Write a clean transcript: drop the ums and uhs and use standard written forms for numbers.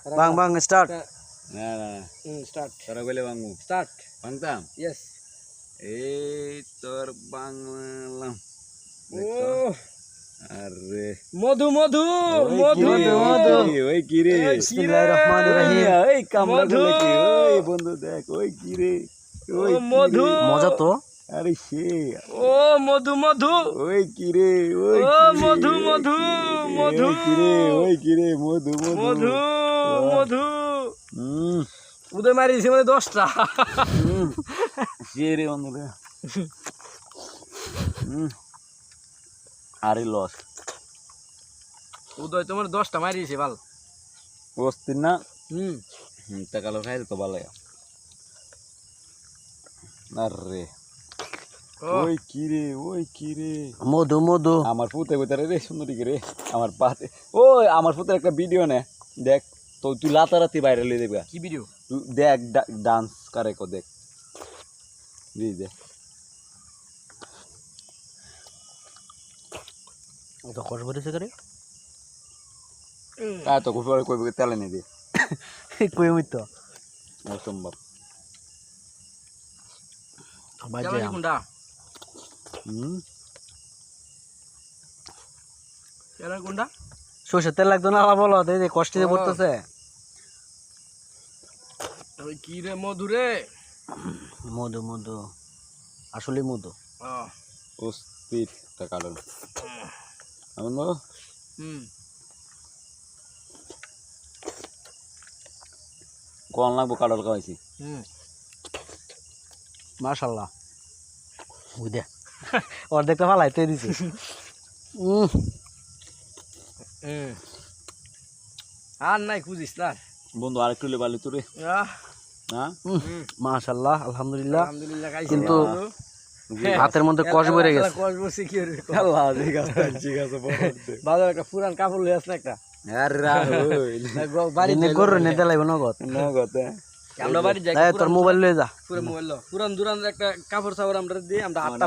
Bang bang start. Nah, Start. cara boleh bangu. Start. Bangtam. Yes. Terbang malam. Oh. Are. Madhu, madhu, madhu. madhu. Oi kire. Bismillahirrahmanirrahim. Oi kamera Madhu. leki. Oi বন্ধু দেখ. Oi kire. Oi madhu. মজা তো আরে সে. Oh, madhu, madhu. Oi kire. Oi Oh, kire. madhu, madhu, madhu. Oi kire. Oi kire. Madhu madhu. Madhu, madhu. হুম উদয় মারিয়েছে মানে 10টা। সে রে বন্ধু আরে লস উদয় তোমার 10টা মারিয়েছে ভাল। বসতিন না হুম। টাকালো খাইলে তো ভালো আরে ওই কিরে মধু মধু আমার পুতে ভিতরে রে সুন্দরী রে আমার পাতে ওই আমার পুতের একটা ভিডিও নে দেখ তো তুই লাতারাতি বাইরে লই দেবা কি ভিডিও? দেখ ডান্স করে কো দেখ দে তো কষ বলেছে করে তা তো কই তেলে নি দে কই মিত অসম্ভব বাজে কেমন কোনটা? কেমন কোনটা? সরষের তেল লাগতো না আলা বলো এই যে কষ্ট দিয়ে পড়তেছে ওই কি রে মধু রে? মধু মধু আসলে মধু অস্থির একটা কারণ আমরা হুম। কোন লাগবো কাডল খাওয়াইছি হুম। মাশাআল্লাহ বুঝে অর্ধেকটা ফালাইতে দিছে আর নাই খুঁজিস না বন্ধু আরেকটু লেবালি তো রে না মাশাআল্লাহ আলহামদুলিল্লাহ আলহামদুলিল্লাহ খাইছি কিন্তু হাতের মধ্যে কষ বেড়ে গেছে কষ বসে কি হবে? আল্লাহ ঠিক আছে বাজার একটা পুরান কাপড় লই আসনা একটা আরে রাহুল বাড়ি এনে গরু নিতে লাগবে নগদ নগদ আমরা বাড়ি যাই তোর মোবাইল লয়ে যা পুরো মোবাইল পুরান দুরান একটা কাপড় চাপড় আমরা দিয়ে আমরা 8টা